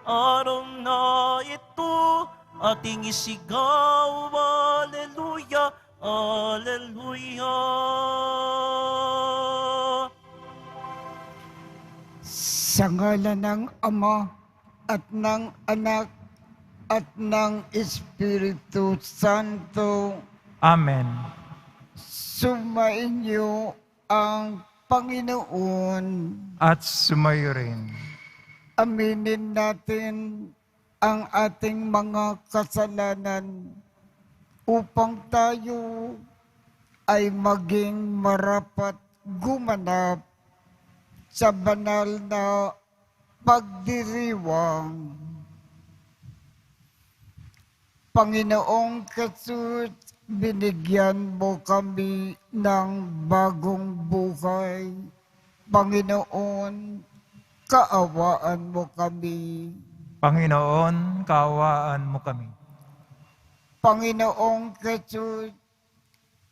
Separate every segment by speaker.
Speaker 1: araw na ito, ating isigaw, Alleluia, Alleluia.
Speaker 2: Sa ngalan ng Ama at ng Anak at ng Espiritu Santo,
Speaker 3: Amen.
Speaker 2: sumainyo ang Panginoon.
Speaker 3: At sumayo rin.
Speaker 2: Aminin natin ang ating mga kasalanan upang tayo ay maging marapat gumanap sa banal na pagdiriwang. Panginoong Jesus, binigyan mo kami ng bagong buhay. Panginoon, kaawaan mo kami.
Speaker 3: Panginoon, kaawaan mo kami.
Speaker 2: Panginoong Jesus,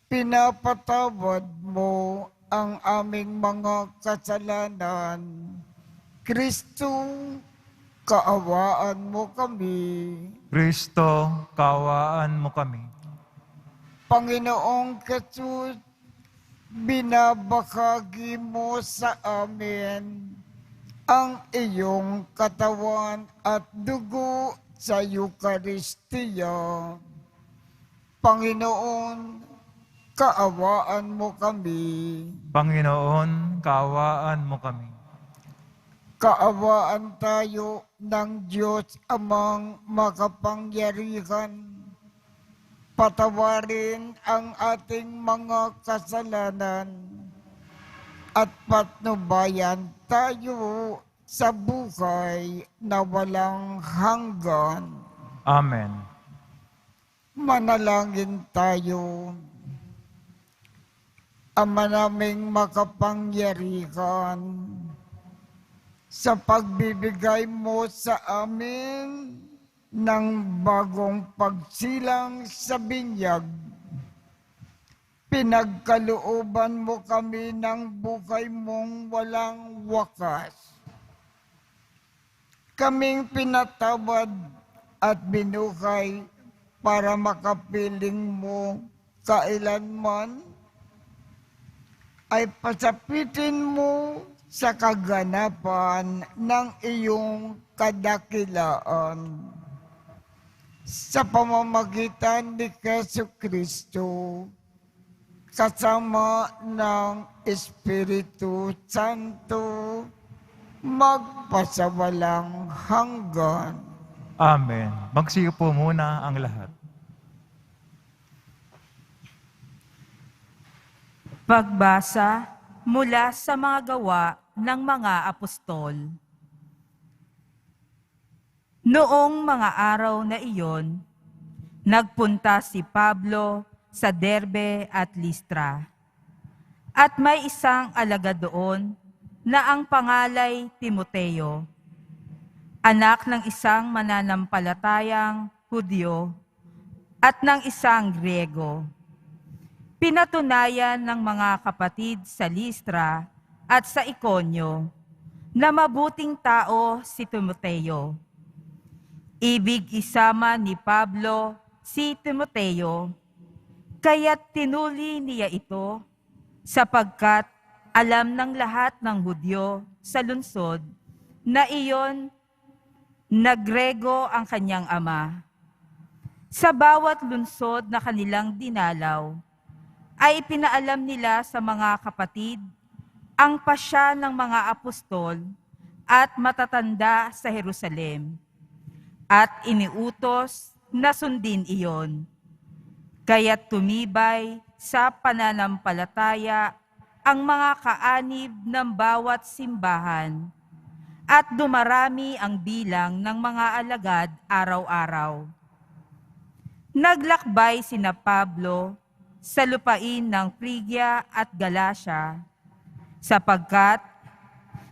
Speaker 2: pinapatawad mo ang aming mga kasalanan. Kristo, kaawaan mo kami.
Speaker 3: Kristo, kaawaan mo kami.
Speaker 2: Panginoong Jesus, binabahagi mo sa amin ang iyong katawan at dugo sa Eucharistia. Panginoon, kaawaan mo kami.
Speaker 3: Panginoon, kaawaan mo kami.
Speaker 2: Kaawaan tayo ng Diyos Amang makapangyarihan. Patawarin ang ating mga kasalanan at patnubayan tayo sa buhay na walang hanggan.
Speaker 3: Amen.
Speaker 2: Manalangin tayo. Ama naming makapangyarihan, sa pagbibigay mo sa amin ng bagong pagsilang sa binyag, pinagkalooban mo kami ng buhay mong walang wakas. Kaming pinatawad at binuhay para makapiling mo kailanman, ay pasapitin mo sa kaganapan ng iyong kadakilaan. Sa pamamagitan ni Jesucristo, kasama ng Espiritu Santo, magpasawalang hanggan.
Speaker 3: Amen. Magsiyo po muna ang lahat.
Speaker 4: Pagbasa mula sa mga gawa ng mga apostol. Noong mga araw na iyon, nagpunta si Pablo sa Derbe at Listra. At may isang alagad doon na ang pangalay Timoteo, anak ng isang mananampalatayang Hudyo at ng isang Griego. Pinatunayan ng mga kapatid sa Listra at sa Ikonyo na mabuting tao si Timoteo. Ibig isama ni Pablo si Timoteo, kaya't tinuli niya ito sapagkat alam ng lahat ng Hudyo sa lungsod na iyon na Grego ang kanyang ama. Sa bawat lungsod na kanilang dinalaw, ay ipinaalam nila sa mga kapatid ang pasya ng mga apostol at matatanda sa Jerusalem, at iniutos na sundin iyon. Kaya't tumibay sa pananampalataya ang mga kaanib ng bawat simbahan, at dumarami ang bilang ng mga alagad araw-araw. Naglakbay sina Pablo sa lupain ng Phrygia at Galacia, sapagkat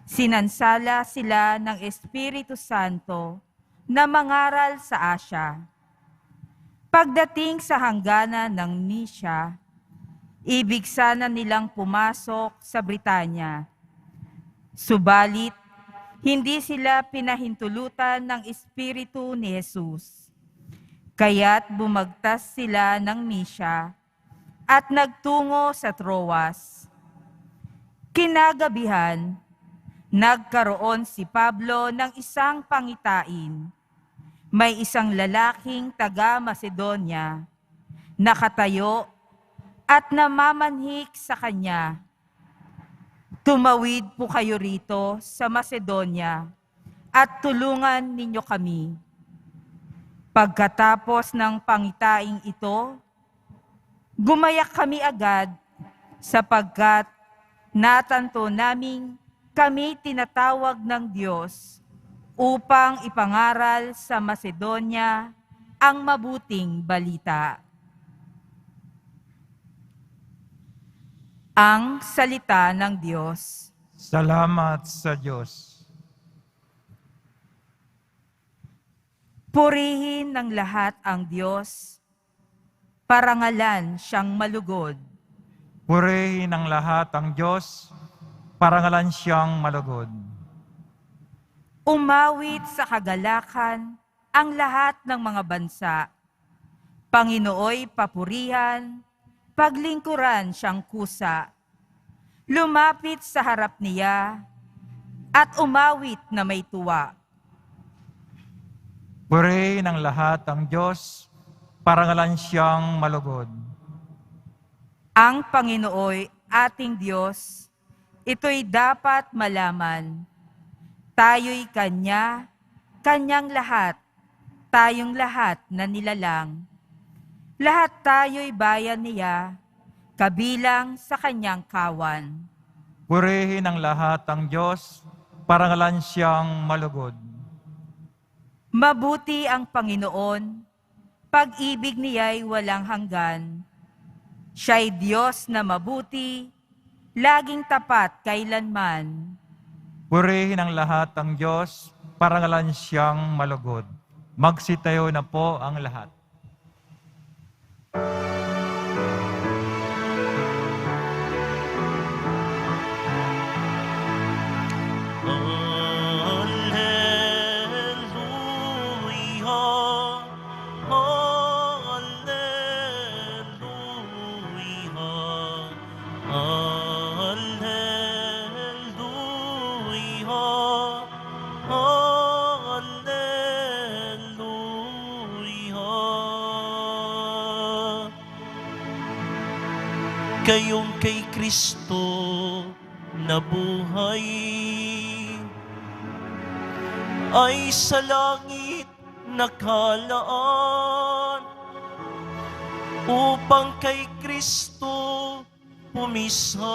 Speaker 4: sinansala sila ng Espiritu Santo na mangaral sa Asya. Pagdating sa hangganan ng Mysia, ibig sana nilang pumasok sa Britanya. Subalit, hindi sila pinahintulutan ng Espiritu ni Jesus. Kaya't bumagtas sila ng Misya at nagtungo sa Troas. Kinagabihan, nagkaroon si Pablo ng isang pangitain. May isang lalaking taga-Macedonia, nakatayo at namamanhik sa kanya. Tumawid po kayo rito sa Macedonia at tulungan ninyo kami. Pagkatapos ng pangitaing ito, gumayak kami agad sapagkat natanto naming kami tinatawag ng Diyos upang ipangaral sa Macedonia ang mabuting balita. Ang salita ng Diyos.
Speaker 3: Salamat sa Diyos.
Speaker 4: Purihin ng lahat ang Diyos, parangalan siyang malugod.
Speaker 3: Purihin ng lahat ang Diyos, parangalan siyang malugod.
Speaker 4: Umawit sa kagalakan ang lahat ng mga bansa. Panginooy papurihan, paglingkuran siyang kusa. Lumapit sa harap niya at umawit na may tuwa.
Speaker 3: Purihin ng lahat ang Diyos, parangalan siyang malugod.
Speaker 4: Ang Panginooy ating Diyos, ito'y dapat malaman. Tayo'y Kanya, Kanyang lahat, tayong lahat na nilalang. Lahat tayo'y bayan niya, kabilang sa Kanyang kawan.
Speaker 3: Purihin ng lahat ang Diyos, parangalan siyang malugod.
Speaker 4: Mabuti ang Panginoon, pag-ibig niya'y walang hanggan. Siya'y Diyos na mabuti, laging tapat kailanman.
Speaker 3: Purihin ang lahat ang Diyos, parangalan siyang malugod. Magsitayo na po ang lahat.
Speaker 1: Kayong kay Kristo nabuhay ay sa langit nakalaan upang kay Kristo pumisan.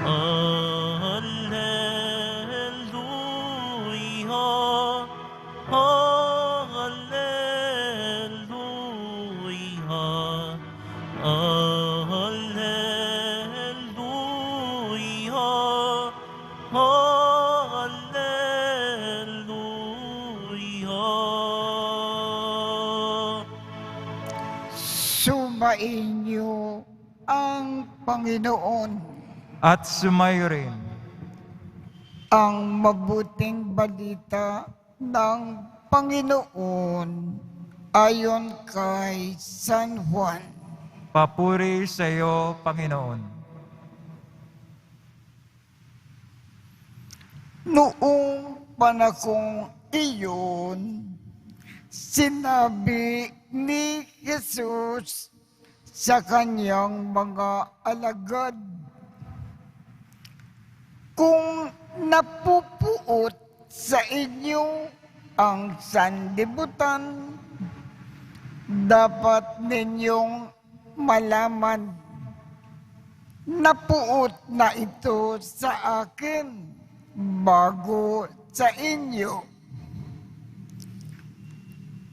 Speaker 1: Alleluia,
Speaker 2: Sumainyo ang Panginoon.
Speaker 3: At sumayo rin.
Speaker 2: Ang mabuting balita ng Panginoon ayon kay San Juan.
Speaker 3: Papuri sa iyo, Panginoon.
Speaker 2: Noong panahong iyon, sinabi ni Jesus sa kanyang mga alagad, kung napupuot sa inyo ang sanlibutan, dapat ninyong malaman, napuot na ito sa akin bago sa inyo.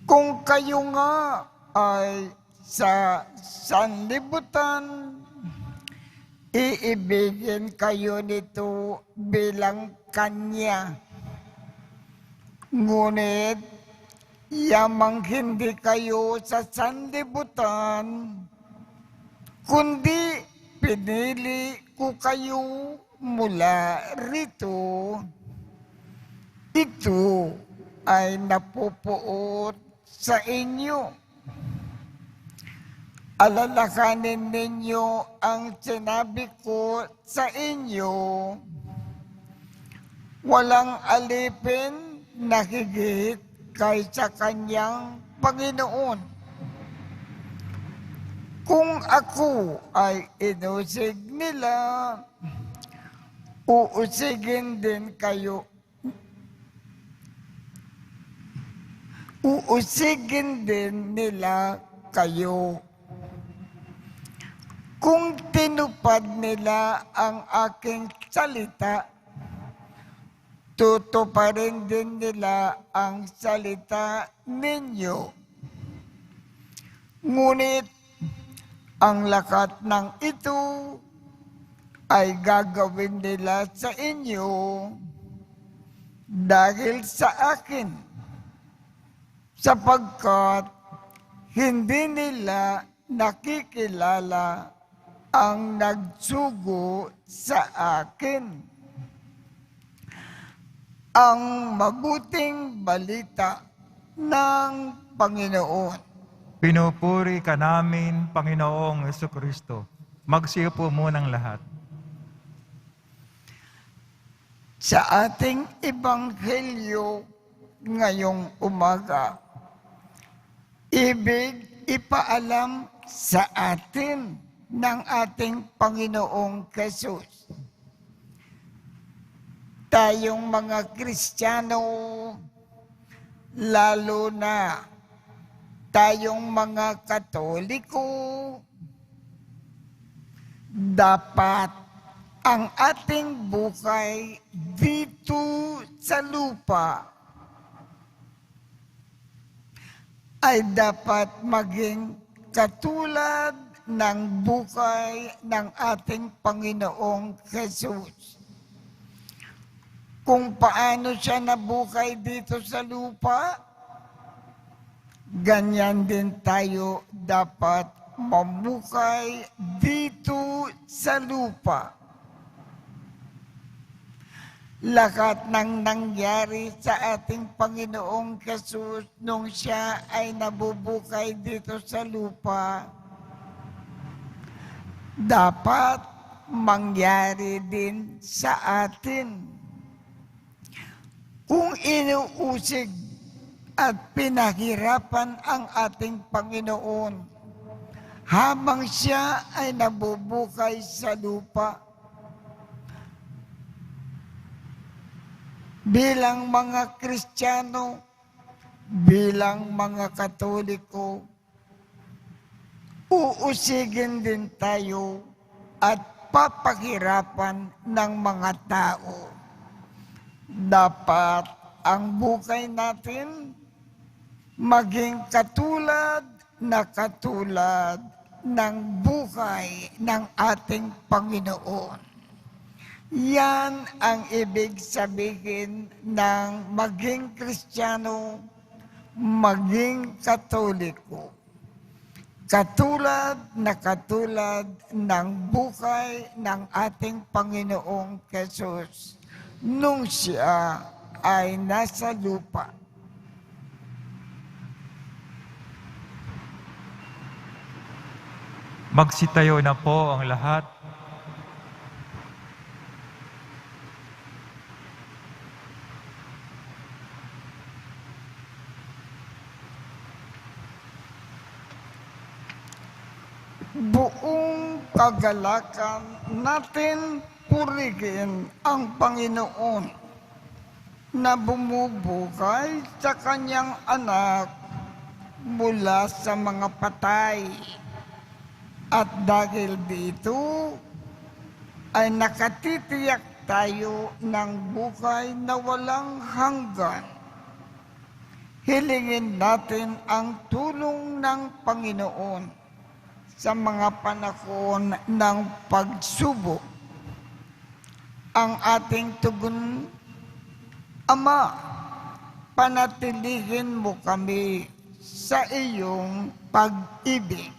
Speaker 2: Kung kayo nga ay sa sanlibutan, iibigin kayo nito bilang kanya. Ngunit, yamang hindi kayo sa sanlibutan, kundi pinili ko kayo mula rito, ito ay napupuot sa inyo. Alalahanin ninyo ang sinabi ko sa inyo, walang alipin na higit kaysa kanyang Panginoon. Kung ako ay inusig nila, uusigin din kayo. Uusigin din nila kayo. Kung tinupad nila ang aking salita, tutuparin din nila ang salita ninyo. Ngunit ang lakat ng ito ay gagawin nila sa inyo dahil sa akin, sapagkat hindi nila nakikilala ang nagsugo sa akin. Ang mabuting balita ng Panginoon.
Speaker 3: Pinupuri ka namin, Panginoong Jesucristo. Magsiupo munang lahat.
Speaker 2: Sa ating ebanghelyo ngayong umaga, ibig ipaalam sa atin ng ating Panginoong Jesus. Tayong mga Kristiyano, lalo na tayong mga Katoliko, dapat ang ating buhay dito sa lupa ay dapat maging katulad ng buhay ng ating Panginoong Jesus. Kung paano siya nabuhay dito sa lupa, ganyan din tayo dapat mamuhay dito sa lupa. Lahat ng nangyari sa ating Panginoong Jesus nung siya ay nabubuhay dito sa lupa, dapat mangyari din sa atin. Kung inuusig at pinahirapan ang ating Panginoon habang siya ay nabubuhay sa lupa, bilang mga Kristiyano, bilang mga Katoliko, uusigin din tayo at papahirapan ng mga tao. Dapat ang buhay natin maging katulad ng buhay ng ating Panginoon. Yan ang ibig sabihin ng maging Kristiyano, maging Katoliko. Katulad ng buhay ng ating Panginoong Jesus nung siya ay nasa lupa.
Speaker 3: Magsitayo na po ang lahat.
Speaker 2: Buong kagalakan natin purihin ang Panginoon na bumubuhay sa kanyang anak mula sa mga patay. At dahil dito ay nakatitiyak tayo ng buhay na walang hanggan. Hilingin natin ang tulong ng Panginoon sa mga panahon ng pagsubok. Ang ating tugon, Ama, panatilihin mo kami sa iyong pag-ibig.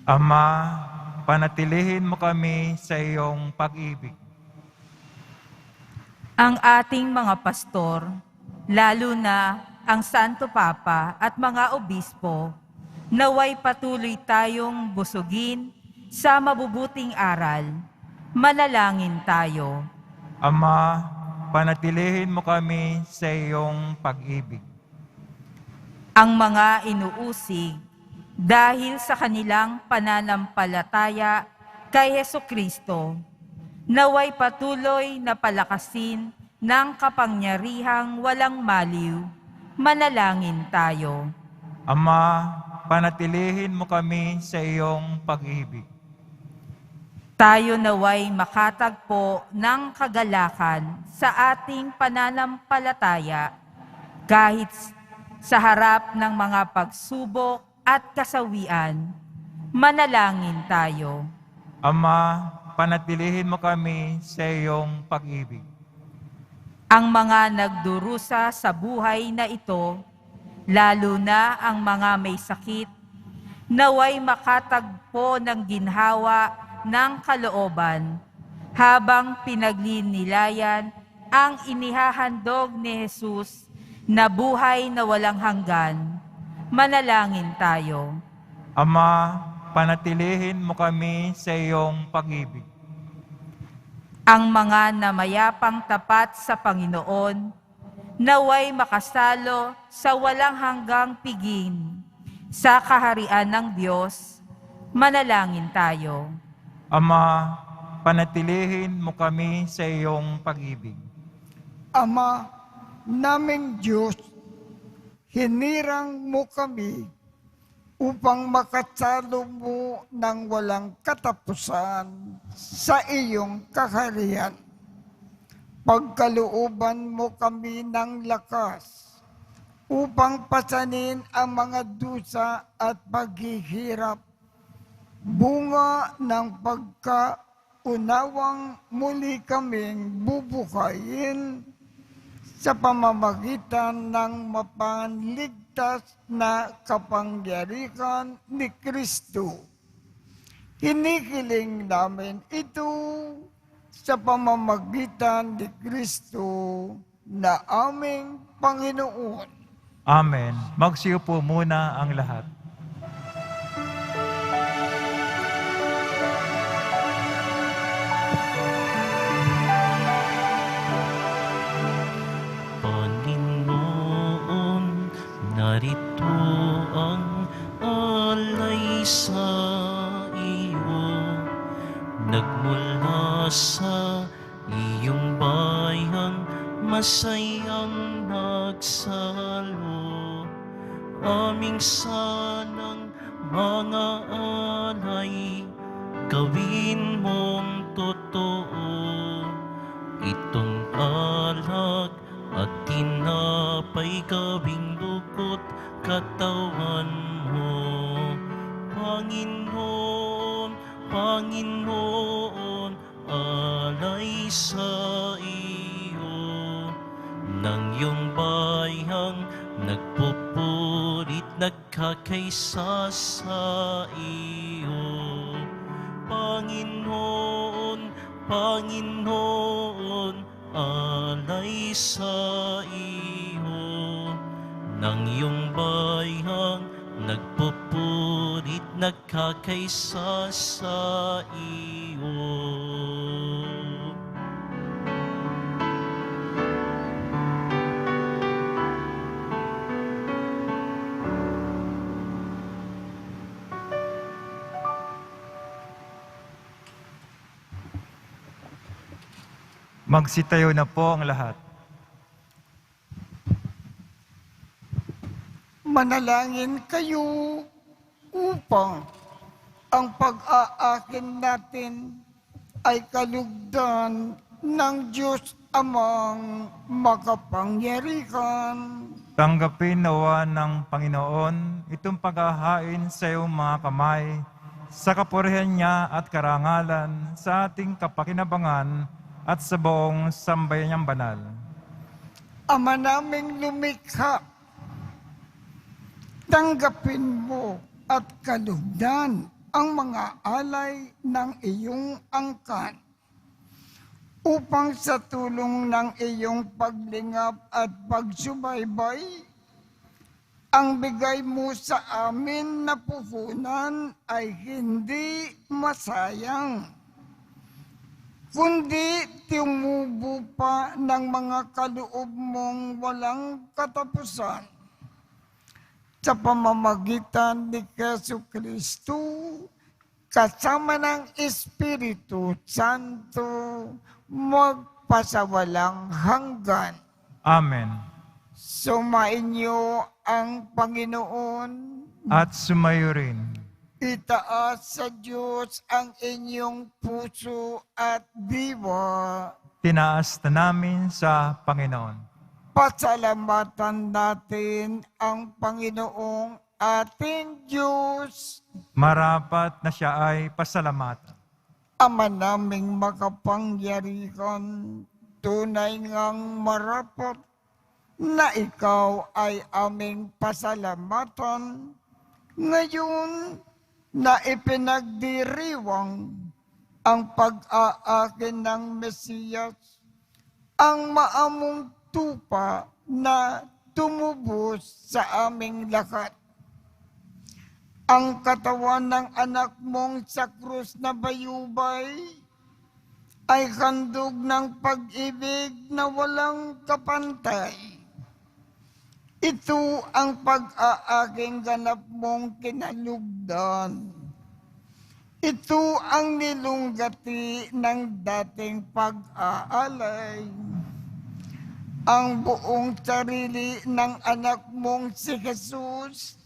Speaker 3: Ama, panatilihin mo kami sa iyong pag-ibig.
Speaker 4: Ang ating mga pastor, lalo na ang Santo Papa at mga obispo, naway patuloy tayong busugin sa mabubuting aral. Manalangin tayo.
Speaker 3: Ama, panatilihin mo kami sa iyong pag-ibig.
Speaker 4: Ang mga inuusig dahil sa kanilang pananampalataya kay Hesukristo, naway patuloy na palakasin ng kapangyarihang walang maliw. Manalangin tayo.
Speaker 3: Ama, panatilihin mo kami sa iyong pag-ibig.
Speaker 4: Tayo naway makatagpo ng kagalakan sa ating pananampalataya kahit sa harap ng mga pagsubok at kasawian. Manalangin tayo.
Speaker 3: Ama, panatilihin mo kami sa iyong pag-ibig.
Speaker 4: Ang mga nagdurusa sa buhay na ito, lalo na ang mga may sakit, naway makatagpo ng ginhawa ng kalooban habang pinaglinilayan ang inihahandog ni Jesus na buhay na walang hanggan. Manalangin tayo.
Speaker 3: Ama, panatilihin mo kami sa iyong pag-ibig.
Speaker 4: Ang mga namayapang tapat sa Panginoon, naway makasalo sa walang hanggang piging sa kaharian ng Diyos. Manalangin tayo.
Speaker 3: Ama, panatilihin mo kami sa iyong pag-ibig.
Speaker 2: Ama naming Diyos, hinirang mo kami upang makasalo mo ng walang katapusan sa iyong kaharian. Pagkalooban mo kami ng lakas upang pasanin ang mga dusa at paghihirap, bunga ng pagkaunawang muli kaming bubukayin sa pamamagitan ng mapanligtas na kapangyarihan ni Kristo. Hinihiling namin ito sa pamamagitan ni Kristo na aming Panginoon.
Speaker 3: Amen. Magsiupo muna ang lahat.
Speaker 1: Panginoon, narito ang alay sa iyo, nagmula sa iyong bayan, masayang nagsalo. Aming sanang mga alay, gawin mong totoo. Itong alak at tinapay, gawing dugo't katawan mo. Panginoon, Panginoon, alay sa iyo. Nang iyong bayang nagpupulit, nagkakaisa sa iyo. Panginoon, Panginoon, alay sa iyo. Nang iyong bayang nagpupulit, nagkakaisa sa iyo.
Speaker 3: Magsitayo na po ang lahat.
Speaker 2: Manalangin kayo upang ang pag-aakin natin ay kalugdan ng Diyos Amang makapangyarihan.
Speaker 3: Tanggapin nawa ng Panginoon itong paghahain sa iyong mga kamay, sa kapurihan niya at karangalan, sa ating kapakinabangan at sa buong sambayan niyang banal.
Speaker 2: Ama naming lumikha, tanggapin mo at kalugdan ang mga alay ng iyong angkan upang sa tulong ng iyong paglingap at pagsubaybay, ang bigay mo sa amin na puhunan ay hindi masayang, kundi tumubo pa ng mga kaloob mong walang katapusan sa pamamagitan ni Jesucristo kasama ng Espiritu Santo magpasawalang hanggan.
Speaker 3: Amen.
Speaker 2: Sumainyo ang Panginoon.
Speaker 3: At sumayo rin.
Speaker 2: Itaas sa Diyos ang inyong puso at diwa.
Speaker 3: Tinaas na namin sa Panginoon.
Speaker 2: Pasalamatan natin ang Panginoong ating Diyos.
Speaker 3: Marapat na siya ay pasalamatan.
Speaker 2: Ama naming makapangyarihan, tunay ngang marapat na ikaw ay aming pasalamatan ngayon na ipinagdiriwang ang pag-aakin ng Mesiyas, ang maamong tupa na tumubos sa aming lahat. Ang katawan ng anak mong sa krus na bayubay ay handog ng pag-ibig na walang kapantay. Ito ang pag-aaking ganap mong kinalugdan. Ito ang nilunggati ng dating pag-aalay. Ang buong sarili ng anak mong si Jesus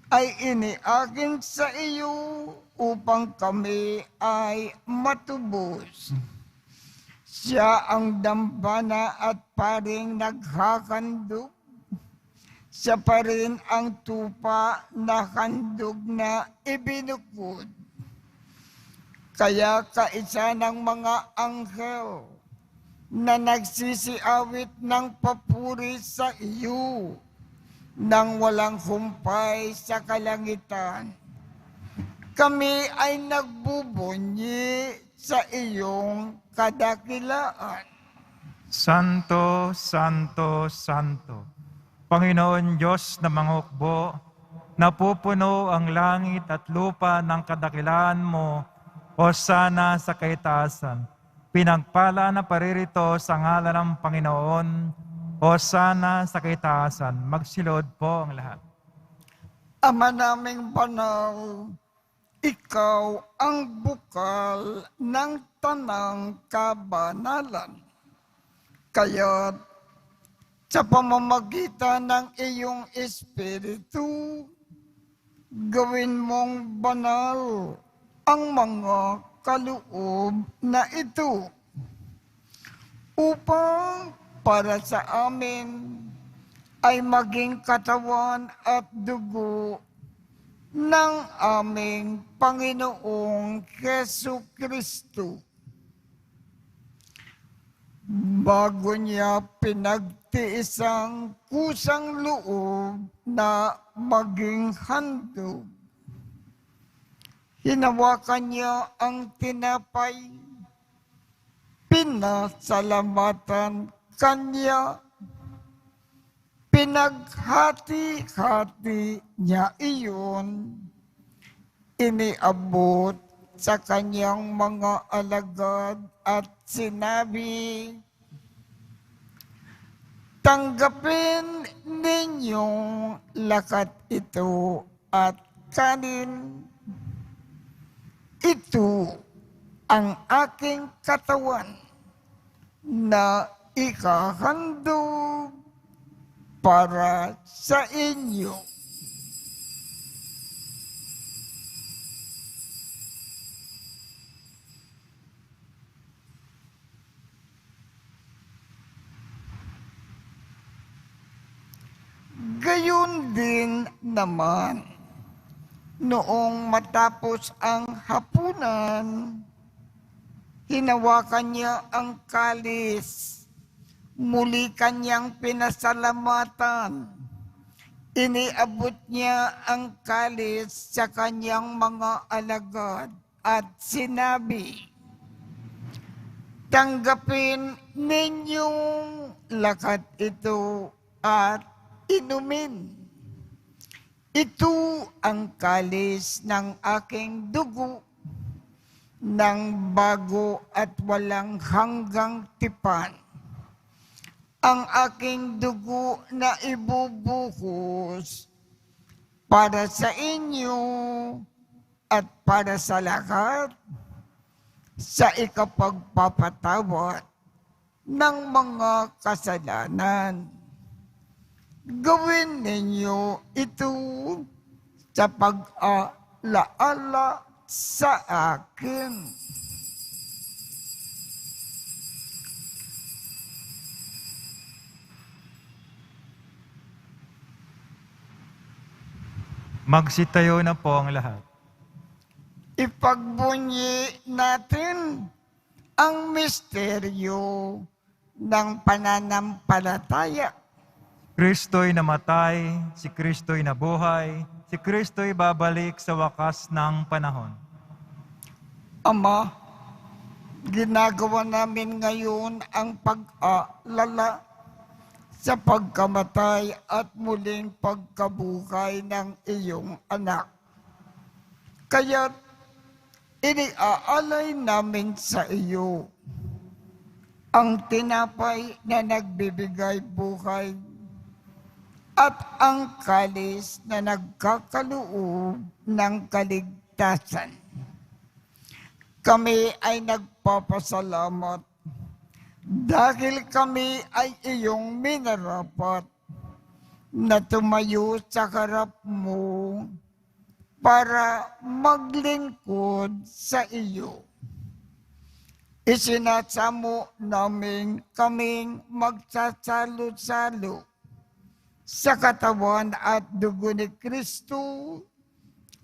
Speaker 2: ay iniakin sa iyo upang kami ay matubos. Siya ang dambana at paring naghahandog. Siya pa rin ang tupa na handog na ibinukod. Kaya kaisa ng mga anghel na nagsisiawit ng papuri sa iyo nang walang humpay sa kalangitan, kami ay nagbubunyi sa iyong kadakilaan.
Speaker 3: Santo, Santo, Santo, Panginoon Diyos na mangukbo, napupuno ang langit at lupa ng kadakilaan mo, Hosana sa kaitaasan. Pinagpala na paririto sa ngalan ng Panginoon, Hosana sa kaitaasan. Magsilod po ang lahat.
Speaker 2: Ama naming banal, ikaw ang bukal ng tanang kabanalan. Kaya't sa pamamagitan ng iyong Espiritu, gawin mong banal ang mga kaloob na ito upang para sa amin ay maging katawan at dugo ng aming Panginoong Jesucristo. Bago niya pinagtiisang kusang loob na maging handog, hinawakan niya ang tinapay, pinasalamatan kanya, pinaghati-hati niya iyon, iniabot sa kanyang mga alagad at sinabi, tanggapin ninyong lakat ito at kanin. Ito ang aking katawan na ikahandog para sa inyo. Gayon din naman, noong matapos ang hapunan, hinawakan niya ang kalis, muli kanyang pinasalamatan. Iniabot niya ang kalis sa kanyang mga alagad at sinabi, Tanggapin ninyong lakat ito at inumin. Ito ang kalis ng aking dugo ng bago at walang hanggang tipan. Ang aking dugo na ibubuhos para sa inyo at para sa lahat sa ikapagpapatawad ng mga kasalanan. Gawin ninyo ito sa pag-alaala sa akin.
Speaker 3: Magsitayo na po ang lahat.
Speaker 2: Ipagbunyi natin ang misteryo ng pananampalataya.
Speaker 3: Kristo'y namatay, si Kristo'y nabuhay, si Kristo'y babalik sa wakas ng panahon.
Speaker 2: Ama, ginagawa namin ngayon ang pag-aalala sa pagkamatay at muling pagkabuhay ng iyong anak. Kaya't iniaalay namin sa iyo ang tinapay na nagbibigay buhay at ang kalis na nagkakaloob ng kaligtasan. Kami ay nagpapasalamat dahil kami ay iyong minarapat na tumayo sa harap mo para maglingkod sa iyo. Isinasamo namin kaming magsasalo-salo sa katawan at dugo ni Kristo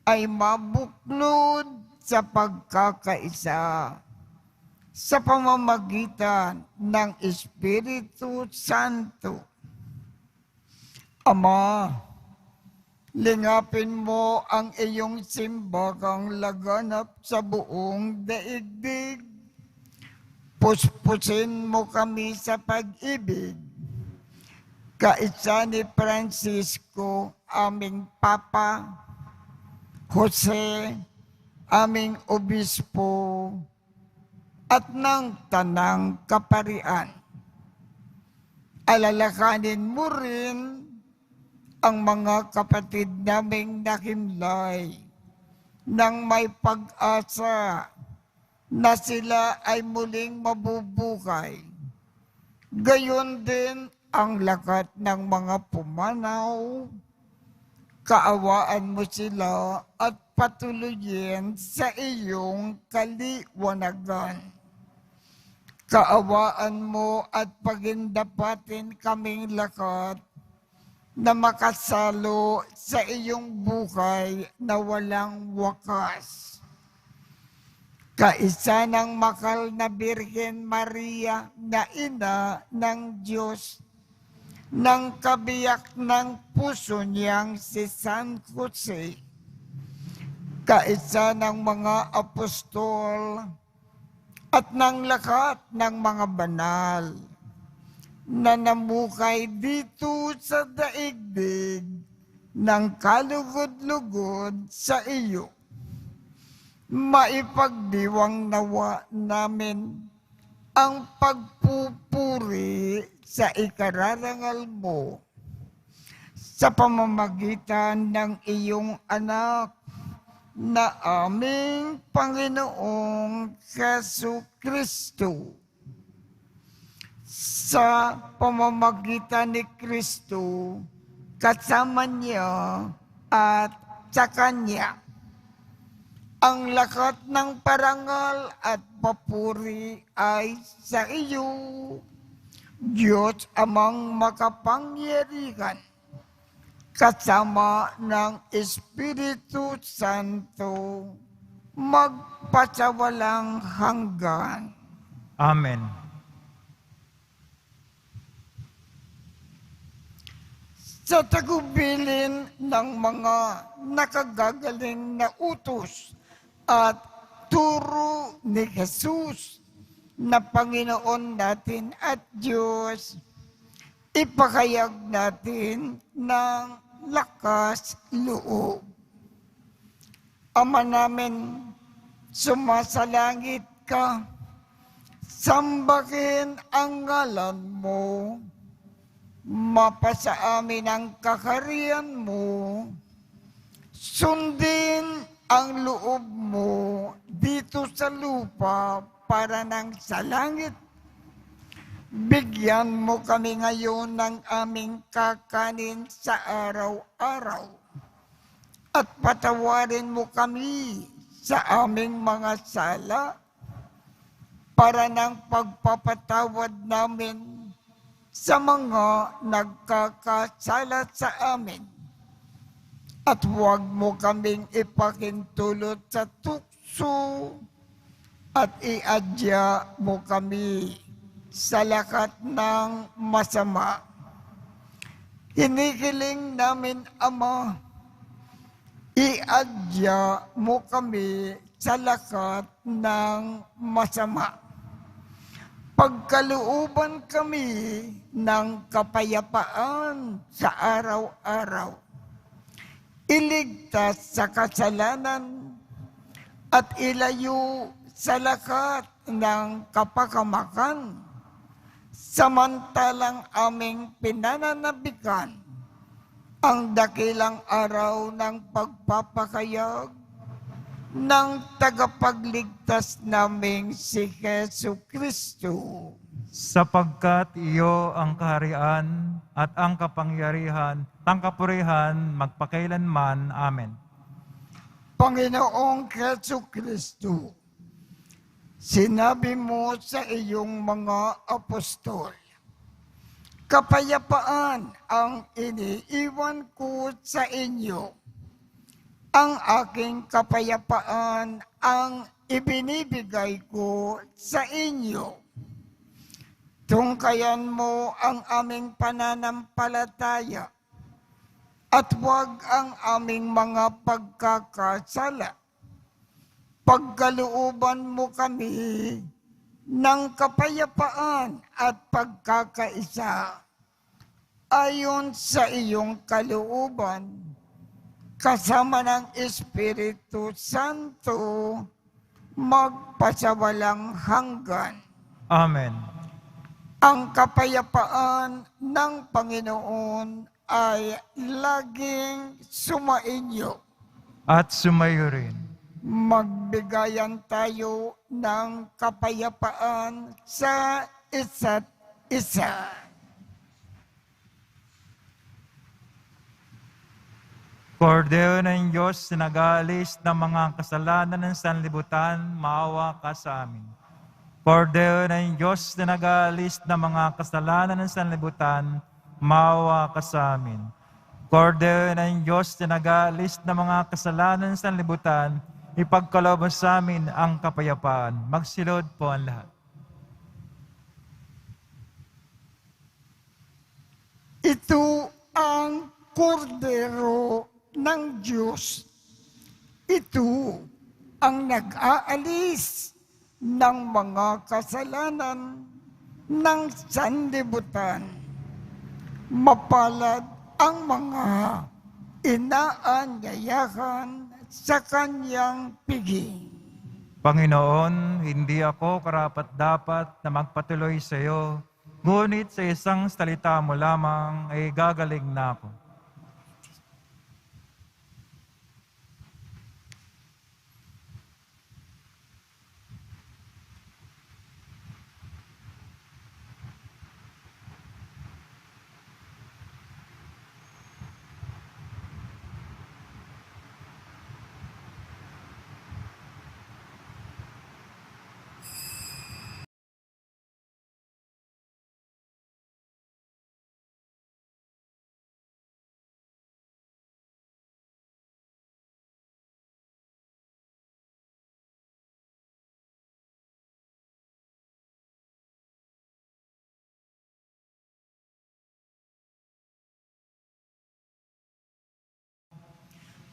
Speaker 2: ay mabuklod sa pagkakaisa sa pamamagitan ng Espiritu Santo. Ama, lingapin mo ang iyong simbahang laganap sa buong daigdig. Puspusin mo kami sa pag-ibig. Kaisa ni Francisco, aming Papa, Jose, aming Obispo, at ng Tanang Kaparian. Alalakanin mo rin ang mga kapatid naming nakimlay nang may pag-asa na sila ay muling mabubuhay. Gayon din ang lakat ng mga pumanaw. Kaawaan mo sila at patuloyin sa iyong kaliwanagan. Kaawaan mo at pagindapatin kaming lakat na makasalo sa iyong buhay na walang wakas. Kaisa ng makal na Birhen Maria na ina ng Diyos, ng kabiyak ng puso niyang si San Jose, kaisa ng mga apostol at ng lahat ng mga banal na namukay dito sa daigdig ng kalugod-lugod sa iyo. Maipagdiwang nawa namin ang pagpupuri sa ikararangal mo sa pamamagitan ng iyong anak na aming Panginoong Jesucristo. Sa pamamagitan ni Kristo, kasama niya at sa Kanya, ang lakat ng parangal at papuri ay sa iyo, Diyos Amang makapangyarihan, kasama ng Espiritu Santo, magpasawalang hanggan.
Speaker 3: Amen.
Speaker 2: Sa tagubilin ng mga nakagagaling na utos at turo ni Jesus na Panginoon natin at Diyos, ipakayag natin ng lakas loob. Ama namin, sumasalangit ka, sambahin ang ngalan mo, mapasa amin ang kakarian mo, sundin ang loob mo dito sa lupa para nang sa langit. Bigyan mo kami ngayon ng aming kakanin sa araw-araw. At patawarin mo kami sa aming mga sala para ng pagpapatawad namin sa mga nagkakasala sa amin. At huwag mo kaming ipakintulot sa tukso at iadya mo kami sa lakat ng masama. Hinihiling namin, Ama, iadya mo kami sa lakat ng masama. Pagkalooban kami ng kapayapaan sa araw-araw. Iligtas sa kasalanan at ilayo sa lakat ng kapakamakan. Samantalang aming pinananabikan ang dakilang araw ng pagpapakayag ng tagapagligtas naming si Jesu Kristo.
Speaker 3: Sapagkat iyo ang kaharian at ang kapangyarihan, ang kapurihan, magpakailanman. Amen.
Speaker 2: Panginoong Jesu Kristo, sinabi mo sa iyong mga apostol, kapayapaan ang iniiwan ko sa inyo. Ang aking kapayapaan ang ibinibigay ko sa inyo. Tungkayan mo ang aming pananampalataya at huwag ang aming mga pagkakasala. Pagkalooban mo kami ng kapayapaan at pagkakaisa ayon sa iyong kalooban, kasama ng Espiritu Santo, magpasawalang hanggan.
Speaker 3: Amen.
Speaker 2: Ang kapayapaan ng Panginoon ay laging sumainyo.
Speaker 3: At sumayo rin.
Speaker 2: Magbigayan tayo ng kapayapaan sa isa't isa.
Speaker 3: Kordero ng Diyos, sinagalis ng mga kasalanan ng sanlibutan, maawa ka sa amin. Kordero ng Diyos, sinagalis ng mga kasalanan ng sanlibutan, maawa ka sa amin. Kordero ng Diyos, sinagalis ng mga kasalanan ng sanlibutan, ipagkaloob mo sa amin ang kapayapaan. Magsilod po ang lahat.
Speaker 2: Ito ang kordero ng Diyos. Ito ang nag-aalis ng mga kasalanan ng sanlibutan. Mapalad ang mga inaanyayahan sa kanyang piging.
Speaker 3: Panginoon, hindi ako karapat-dapat na magpatuloy sa iyo, ngunit sa isang salita mo lamang ay gagaling na ako.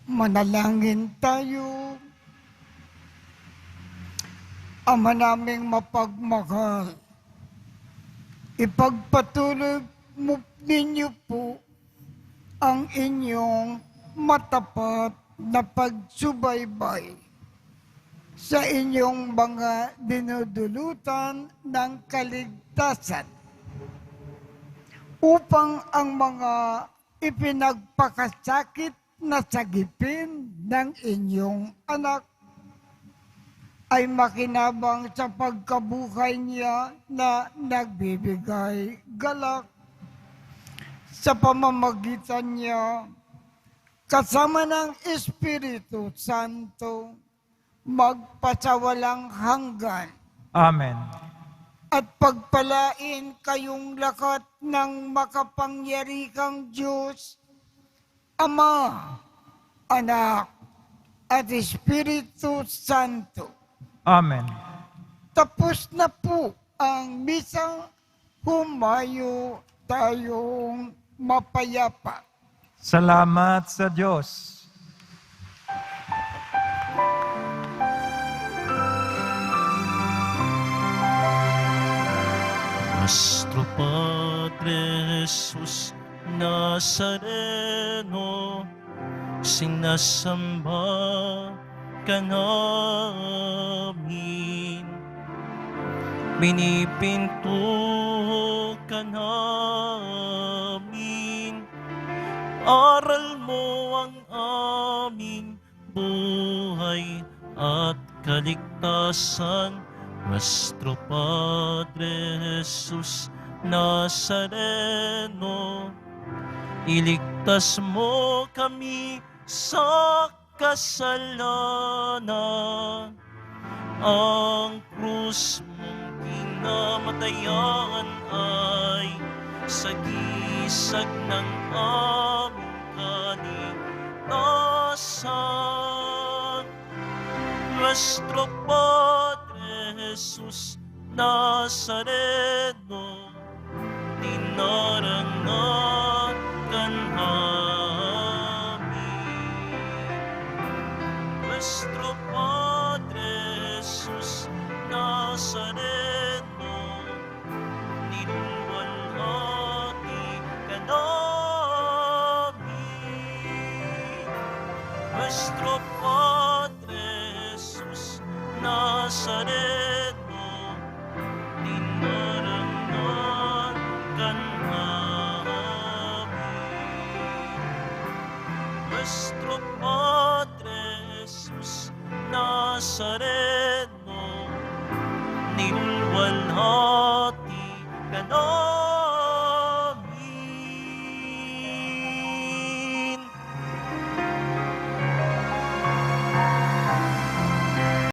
Speaker 3: Manalangin tayo.
Speaker 2: Ama naming mapagmahal, ipagpatuloy mo ninyo po ang inyong matapat na pagsubaybay sa inyong mga dinudulutan ng kaligtasan upang ang mga ipinagpakasakit na sagipin ng inyong anak ay makinabang sa pagkabuhay niya na nagbibigay galak sa pamamagitan niya kasama ng Espiritu Santo magpasawalang hanggan.
Speaker 3: Amen.
Speaker 2: At pagpalain kayong lakat ng makapangyarihang Diyos, Ama, Anak, at Espiritu Santo.
Speaker 3: Amen.
Speaker 2: Tapos na po ang misang, humayo tayong mapayapa.
Speaker 3: Salamat sa Diyos.
Speaker 1: Nuestro Padre Jesus Nazareno, sinasamba ka namin. Pinipinto ka namin. Aral mo ang aming buhay at kaligtasan. Nuestro Padre Jesus Nazareno, iligtas mo kami sa kasalanan. Ang krus mong kinamatayan ay sagisag ng aming kaligtasan. Nuestro Padre Jesus Nazareno, dinarangan ka namin. Nuestro Padre Jesus Nazareno, niluwalhati ka namin. Nuestro Padre Jesus Nazareno, Nuestro Padre Jesus Nazareno, nilwalhati